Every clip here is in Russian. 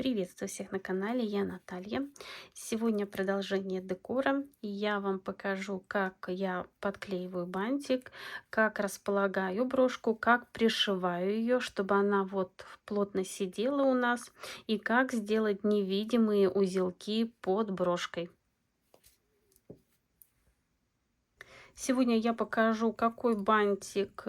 Приветствую всех на канале, я Наталья. Сегодня продолжение декора. Я вам покажу, как я подклеиваю бантик, как располагаю брошку, как пришиваю ее, чтобы она вот плотно сидела у нас, и как сделать невидимые узелки под брошкой. Сегодня я покажу, какой бантик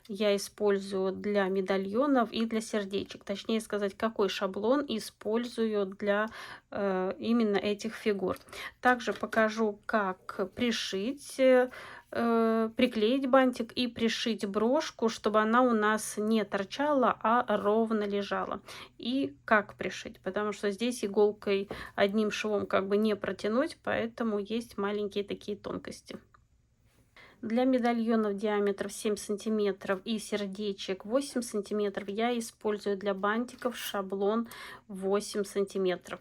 я использую для медальонов и для сердечек. Точнее сказать, какой шаблон использую для именно этих фигур. Также покажу, как пришить, приклеить бантик и пришить брошку, чтобы она у нас не торчала, а ровно лежала. И как пришить, потому что здесь иголкой одним швом как бы не протянуть, поэтому есть маленькие такие тонкости. Для медальонов диаметром 7 сантиметров и сердечек 8 сантиметров я использую для бантиков шаблон 8 сантиметров.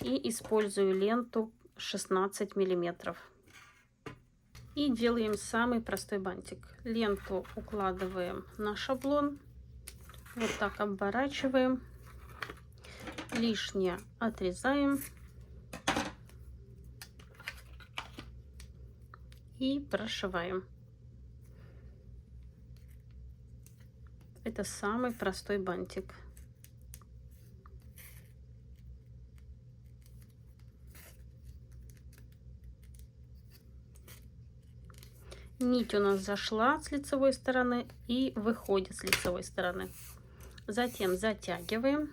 И использую ленту 16 миллиметров. И делаем самый простой бантик. Ленту укладываем на шаблон. Вот так оборачиваем. Лишнее отрезаем. И прошиваем. Это самый простой бантик. Нить у нас зашла с лицевой стороны и выходит с лицевой стороны. Затем затягиваем.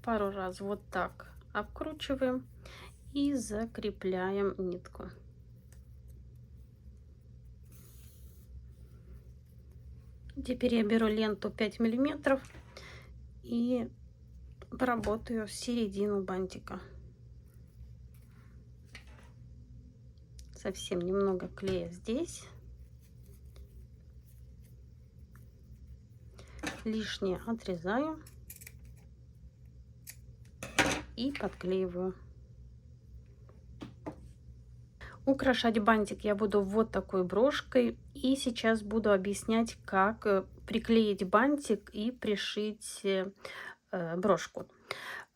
Пару раз вот так обкручиваем и закрепляем нитку. Теперь я беру ленту 5 миллиметров и поработаю середину бантика. Совсем немного клея здесь. Лишнее отрезаю и подклеиваю. Украшать бантик я буду вот такой брошкой. И сейчас буду объяснять, как приклеить бантик и пришить брошку.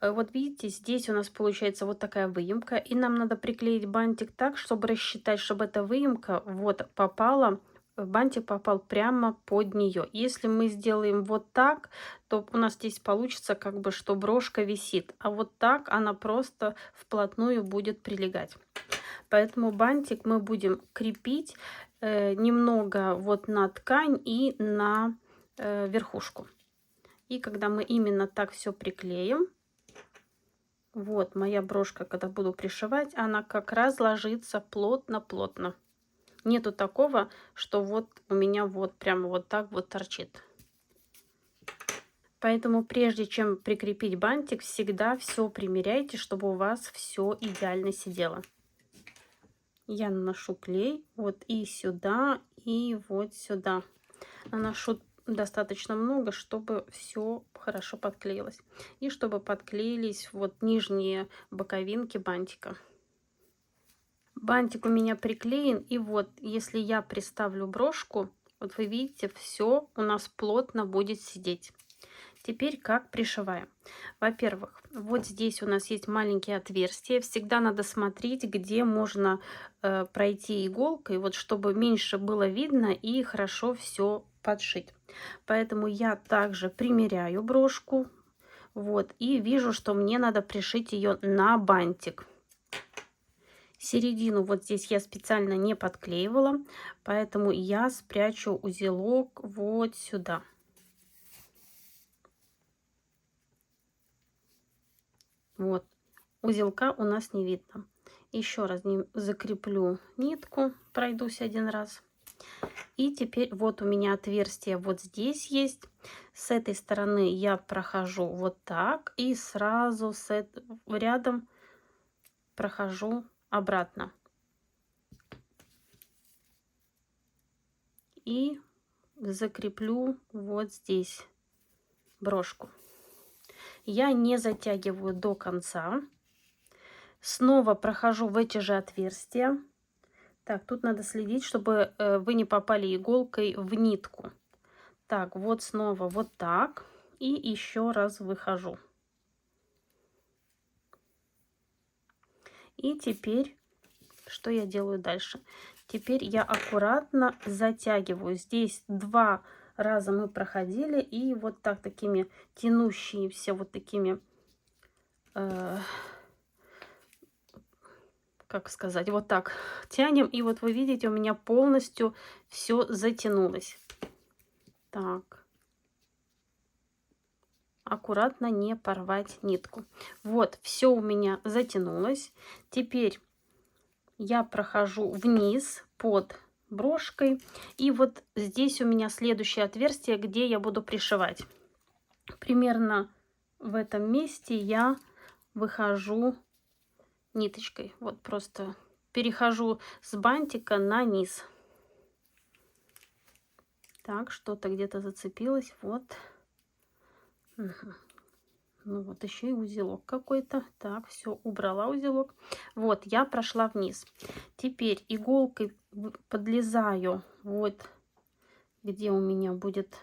Вот видите, здесь у нас получается вот такая выемка. И нам надо приклеить бантик так, чтобы рассчитать, чтобы эта выемка вот попала, бантик попал прямо под нее. Если мы сделаем вот так, то у нас здесь получится как бы, что брошка висит. А вот так она просто вплотную будет прилегать. Поэтому бантик мы будем крепить немного вот на ткань и на верхушку. И когда мы именно так все приклеим, вот моя брошка, когда буду пришивать, она как раз ложится плотно-плотно. Нету такого, что вот у меня вот прямо вот так вот торчит. Поэтому прежде чем прикрепить бантик, всегда все примеряйте, чтобы у вас все идеально сидело. Я наношу клей вот и сюда, и вот сюда. Наношу достаточно много, чтобы все хорошо подклеилось. И чтобы подклеились вот нижние боковинки бантика. Бантик у меня приклеен. И вот, если я приставлю брошку, вот вы видите, все у нас плотно будет сидеть. Теперь как пришиваем. Во-первых, вот здесь у нас есть маленькие отверстия. Всегда надо смотреть, где можно пройти иголкой, вот чтобы меньше было видно и хорошо все подшить. Поэтому я также примеряю брошку. Вот, и вижу, что мне надо пришить ее на бантик. Середину вот здесь я специально не подклеивала, поэтому я спрячу узелок вот сюда. Вот, узелка у нас не видно. Еще раз закреплю нитку, пройдусь один раз. И теперь вот у меня отверстие вот здесь есть. С этой стороны я прохожу вот так и сразу рядом прохожу обратно. И закреплю вот здесь брошку. Я не затягиваю до конца. Снова прохожу в эти же отверстия. Так, тут надо следить, чтобы вы не попали иголкой в нитку. Так, вот снова вот так. и еще раз выхожу. И теперь, что я делаю дальше? Теперь я аккуратно затягиваю. Здесь 2 раза мы проходили, и вот так такими тянущимися вот такими, как сказать, вот так тянем, и вот вы видите, у меня полностью все затянулось. Так, аккуратно не порвать нитку. Вот, все у меня затянулось. Теперь я прохожу вниз под брошкой, и вот здесь у меня следующее отверстие, где я буду пришивать. Примерно в этом месте я выхожу ниточкой. Вот просто перехожу с бантика на низ. Так, что-то где-то зацепилось. Вот. Угу. Ну вот еще и узелок какой-то. Так, все, убрала узелок. Вот, я прошла вниз. Теперь иголкой подлезаю вот где у меня будет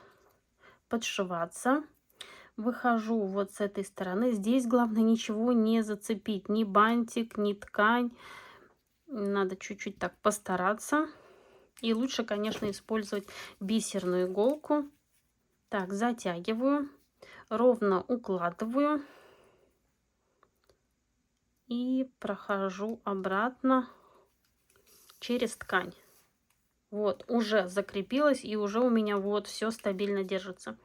подшиваться. Выхожу вот с этой стороны. Здесь главное ничего не зацепить. Ни бантик, ни ткань. Надо чуть-чуть так постараться. И лучше, конечно, использовать бисерную иголку. Так, затягиваю. Ровно укладываю. И прохожу обратно через ткань. Вот, уже закрепилась, и уже у меня вот все стабильно держится.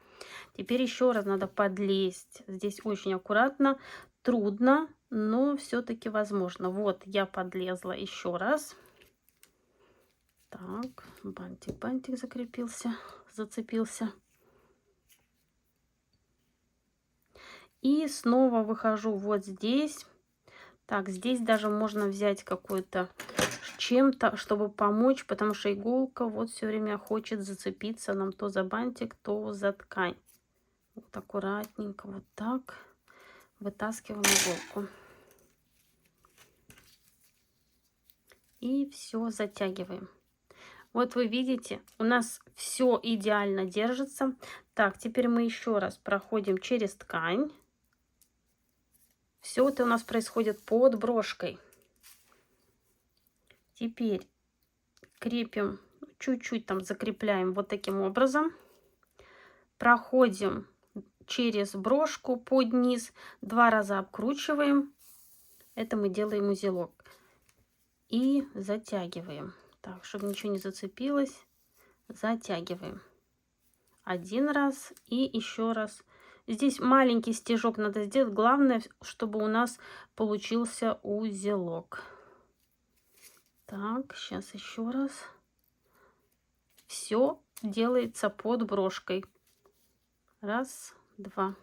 Теперь еще раз надо подлезть. Здесь очень аккуратно, трудно, но все-таки возможно. Вот, я подлезла еще раз. Так, бантик закрепился, зацепился. И снова выхожу вот здесь. Так, здесь даже можно взять какую-то чем-то, чтобы помочь, потому что иголка вот все время хочет зацепиться нам то за бантик, то за ткань. Вот аккуратненько вот так вытаскиваем иголку. И все затягиваем. Вот вы видите, у нас все идеально держится. Так, теперь мы еще раз проходим через ткань. Все это у нас происходит под брошкой. Теперь крепим, чуть-чуть там закрепляем вот таким образом. Проходим через брошку под низ, 2 раза обкручиваем. Это мы делаем узелок. И затягиваем. Так, чтобы ничего не зацепилось, затягиваем. 1 раз и еще раз. Здесь маленький стежок надо сделать. Главное, чтобы у нас получился узелок. Так, сейчас еще раз. Все делается под брошкой. 1, 2.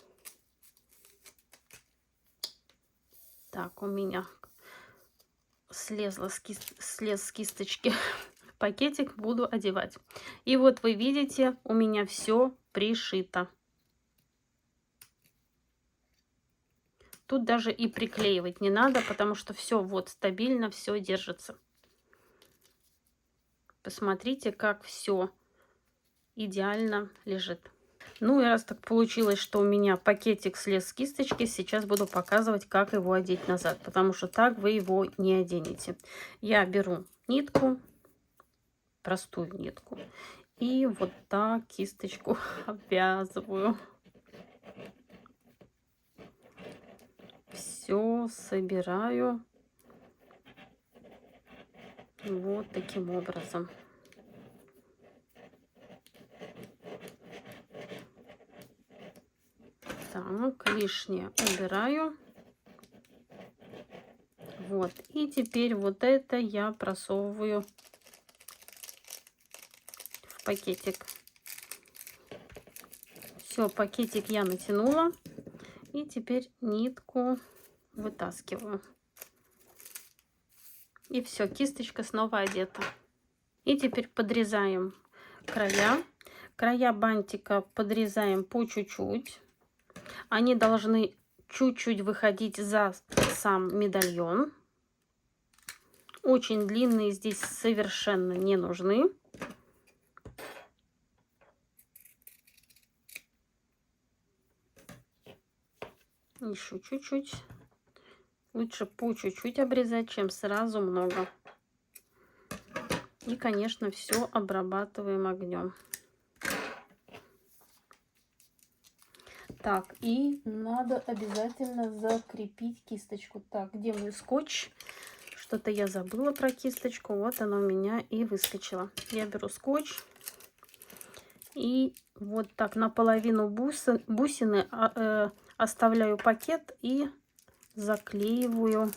Так, у меня слез с кисточки пакетик, буду одевать. И вот вы видите, у меня все пришито. Тут даже и приклеивать не надо, потому что все вот стабильно, все держится. Посмотрите, как все идеально лежит. Ну и раз так получилось, что у меня пакетик слез с кисточки, сейчас буду показывать, как его одеть назад, потому что так вы его не оденете. Я беру нитку, простую нитку, и вот так кисточку обвязываю. Все собираю вот таким образом. Так, лишнее убираю. Вот, и теперь вот это я просовываю в пакетик. Все, пакетик я натянула. И теперь нитку вытаскиваю. И все, кисточка снова одета. И теперь подрезаем края. Края бантика подрезаем по чуть-чуть. Они должны чуть-чуть выходить за сам медальон. Очень длинные здесь совершенно не нужны. Еще чуть-чуть. Лучше по чуть-чуть обрезать, чем сразу много. И, конечно, все обрабатываем огнем. Так, и надо обязательно закрепить кисточку. Так, где мой скотч? Что-то я забыла про кисточку. Вот она у меня и выскочила. Я беру скотч и вот так наполовину бусины оставляю пакет и заклеиваю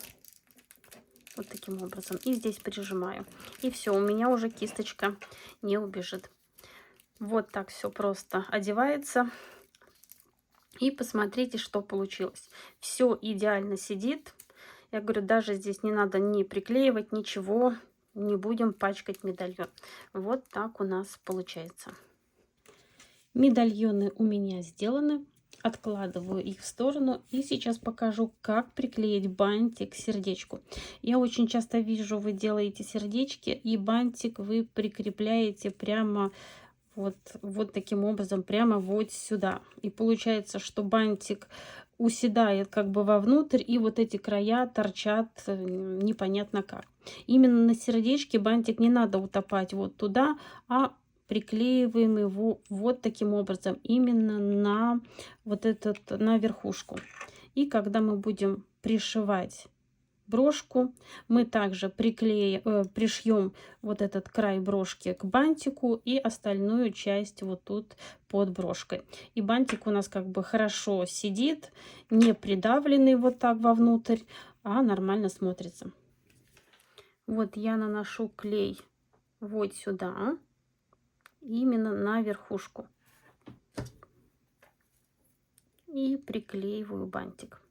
вот таким образом. И здесь прижимаю. И все, у меня уже кисточка не убежит. Вот так все просто одевается. И посмотрите, что получилось. Все идеально сидит. Я говорю, даже здесь не надо ни приклеивать, ничего. Не будем пачкать медальон. Вот так у нас получается. Медальоны у меня сделаны. Откладываю их в сторону. И сейчас покажу, как приклеить бантик к сердечку. Я очень часто вижу, вы делаете сердечки, и бантик вы прикрепляете прямо вот таким образом, прямо вот сюда. И получается, что бантик уседает как бы вовнутрь, и вот эти края торчат непонятно как. Именно на сердечке бантик не надо утопать вот туда, а приклеиваем его вот таким образом, именно на вот на верхушку. И когда мы будем пришивать брошку, мы также пришьем вот этот край брошки к бантику и остальную часть вот тут под брошкой. И бантик у нас как бы хорошо сидит, не придавленный вот так вовнутрь, а нормально смотрится. Вот я наношу клей вот сюда, именно на верхушку, и приклеиваю бантик.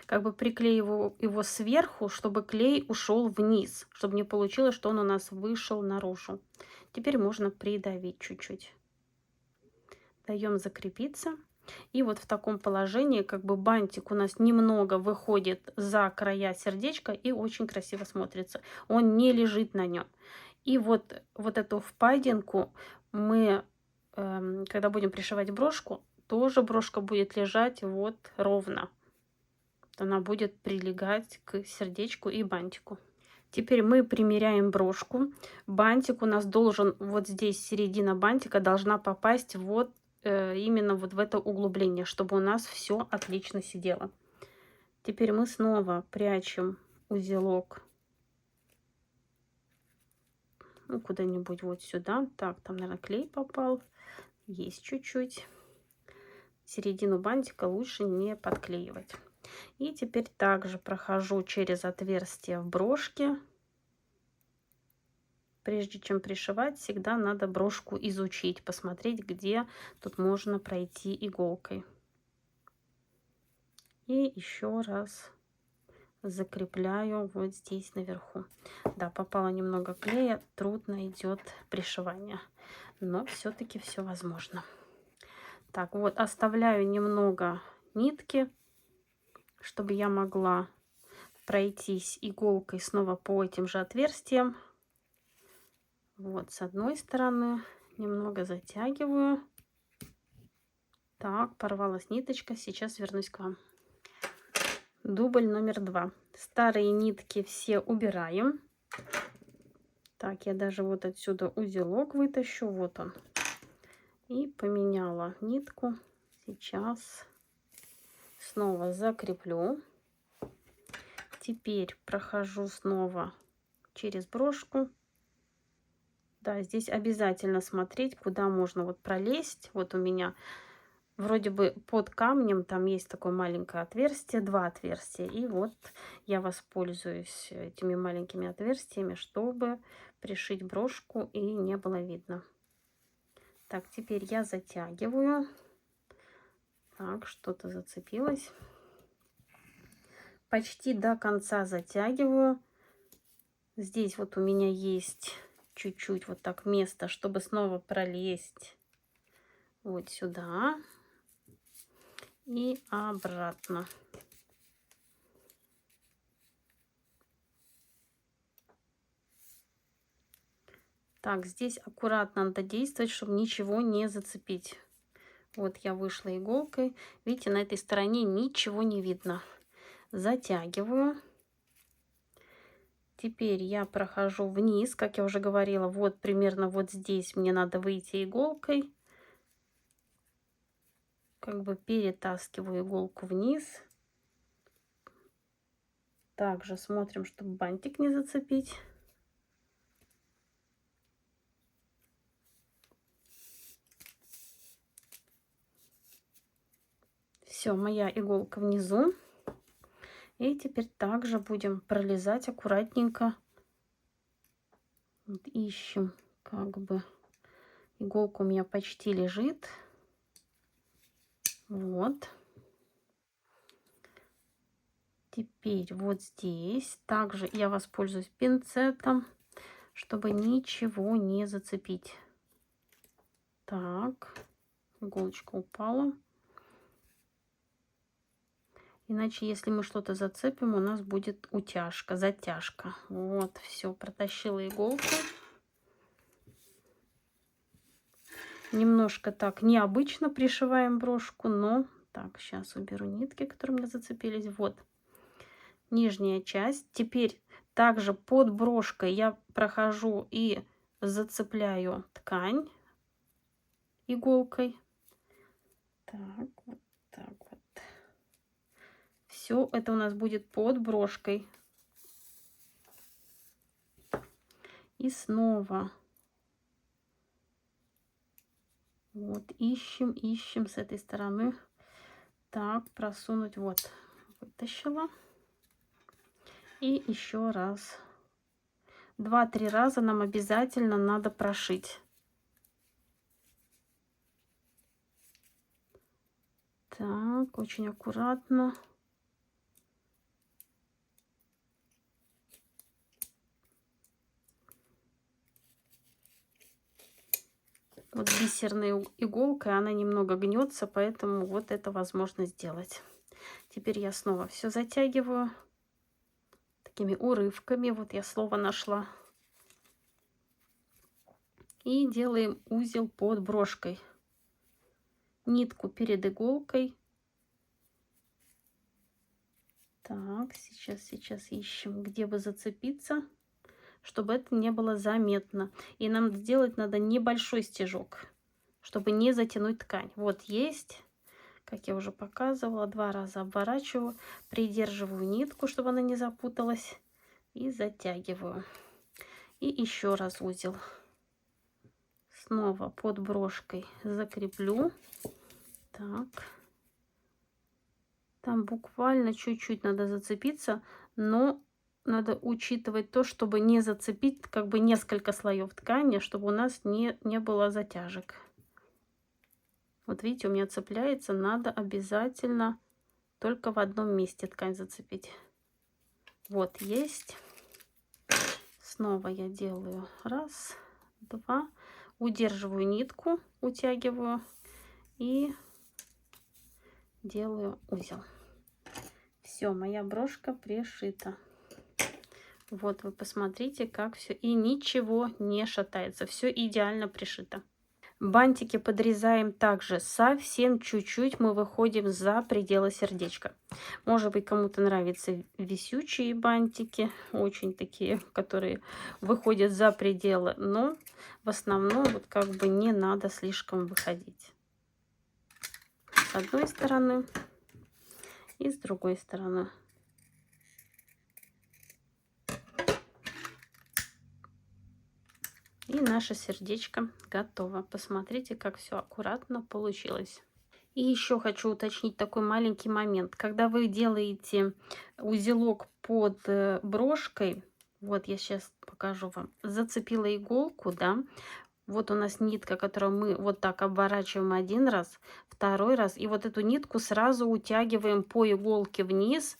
Как бы приклеиваю его сверху, чтобы клей ушел вниз, чтобы не получилось, что он у нас вышел наружу. Теперь можно придавить чуть-чуть. Даем закрепиться. И вот в таком положении как бы бантик у нас немного выходит за края сердечка и очень красиво смотрится. Он не лежит на нем. И вот эту впадинку мы, когда будем пришивать брошку, тоже брошка будет лежать вот ровно. Она будет прилегать к сердечку и бантику. Теперь мы примеряем брошку. Бантик у нас должен, вот здесь середина бантика должна попасть вот именно вот в это углубление, чтобы у нас все отлично сидело. Теперь мы снова прячем узелок, ну, куда-нибудь вот сюда. Так, там, наверное, клей попал. Есть чуть-чуть. Середину бантика лучше не подклеивать. И теперь также прохожу через отверстие в брошке. Прежде чем пришивать, всегда надо брошку изучить, посмотреть, где тут можно пройти иголкой. И еще раз закрепляю вот здесь наверху. Да, попало немного клея, трудно идет пришивание, но все-таки все возможно. Так, вот оставляю немного нитки, чтобы я могла пройтись иголкой снова по этим же отверстиям. Вот с одной стороны немного затягиваю. Так, порвалась ниточка. Сейчас вернусь к вам. Дубль номер 2. Старые нитки все убираем. Так, я даже вот отсюда узелок вытащу. Вот он. И поменяла нитку. Сейчас снова закреплю. Теперь прохожу снова через брошку. Да, здесь обязательно смотреть, куда можно вот пролезть. Вот у меня вроде бы под камнем там есть такое маленькое отверстие, 2 отверстия. И вот я воспользуюсь этими маленькими отверстиями, чтобы пришить брошку и не было видно. Так, теперь я затягиваю. Так, что-то зацепилось. Почти до конца затягиваю. Здесь вот у меня есть чуть-чуть вот так место, чтобы снова пролезть вот сюда и обратно. Так, здесь аккуратно надо действовать, чтобы ничего не зацепить. Вот я вышла иголкой. Видите, на этой стороне ничего не видно. Затягиваю. Теперь я прохожу вниз, как я уже говорила, вот примерно вот здесь мне надо выйти иголкой. Как бы перетаскиваю иголку вниз. Также смотрим, чтобы бантик не зацепить. Все, моя иголка внизу. И теперь также будем пролезать аккуратненько. Вот ищем, как бы иголка у меня почти лежит. Вот. Теперь вот здесь также я воспользуюсь пинцетом, чтобы ничего не зацепить. Так, иголочка упала. Иначе, если мы что-то зацепим, у нас будет утяжка, затяжка. Вот, все, протащила иголку. Немножко так необычно пришиваем брошку, но... Так, сейчас уберу нитки, которые у меня зацепились. Вот, нижняя часть. Теперь также под брошкой я прохожу и зацепляю ткань иголкой. Так, вот так вот. Все это у нас будет под брошкой. И снова вот ищем, ищем с этой стороны. Так, просунуть. Вот, вытащила. И еще раз. 2-3 раза нам обязательно надо прошить. Так, очень аккуратно. Вот бисерной иголкой она немного гнется, поэтому вот это возможно сделать. Теперь я снова все затягиваю такими урывками. Вот я слово нашла. И делаем узел под брошкой. Нитку перед иголкой. Так, сейчас ищем, где бы зацепиться, чтобы это не было заметно. И нам сделать надо небольшой стежок, чтобы не затянуть ткань. Вот есть, как я уже показывала, 2 раза обворачиваю, придерживаю нитку, чтобы она не запуталась, и затягиваю. И еще раз узел. Снова под брошкой закреплю. Так. Там буквально чуть-чуть надо зацепиться, но надо учитывать то, чтобы не зацепить как бы несколько слоев ткани, чтобы у нас не было затяжек. Вот видите, у меня цепляется, надо обязательно только в одном месте ткань зацепить. Вот есть. Снова я делаю 1, 2, удерживаю нитку, утягиваю и делаю узел. Все, моя брошка пришита. Вот вы посмотрите, как все. И ничего не шатается. Все идеально пришито. Бантики подрезаем также совсем чуть-чуть. Мы выходим за пределы сердечка. Может быть, кому-то нравятся висючие бантики. Очень такие, которые выходят за пределы. Но в основном вот как бы не надо слишком выходить. С одной стороны и с другой стороны. И наше сердечко готово. Посмотрите, как все аккуратно получилось. И еще хочу уточнить такой маленький момент. Когда вы делаете узелок под брошкой, вот я сейчас покажу вам, зацепила иголку, да, вот у нас нитка, которую мы вот так обворачиваем 1 раз, 2 раз, и вот эту нитку сразу утягиваем по иголке вниз,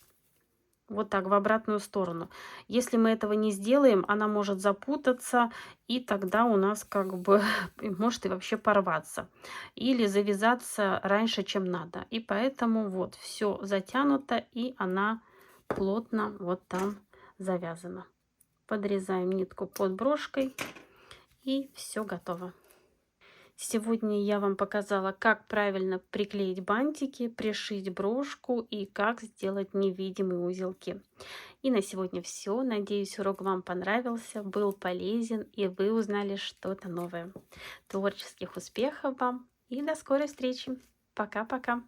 вот так, в обратную сторону. Если мы этого не сделаем, она может запутаться, и тогда у нас как бы может и вообще порваться. Или завязаться раньше, чем надо. И поэтому вот все затянуто, и она плотно вот там завязана. Подрезаем нитку под брошкой, и все готово. Сегодня я вам показала, как правильно приклеить бантики, пришить брошку и как сделать невидимые узелки. И на сегодня все. Надеюсь, урок вам понравился, был полезен и вы узнали что-то новое. Творческих успехов вам и до скорой встречи. Пока-пока.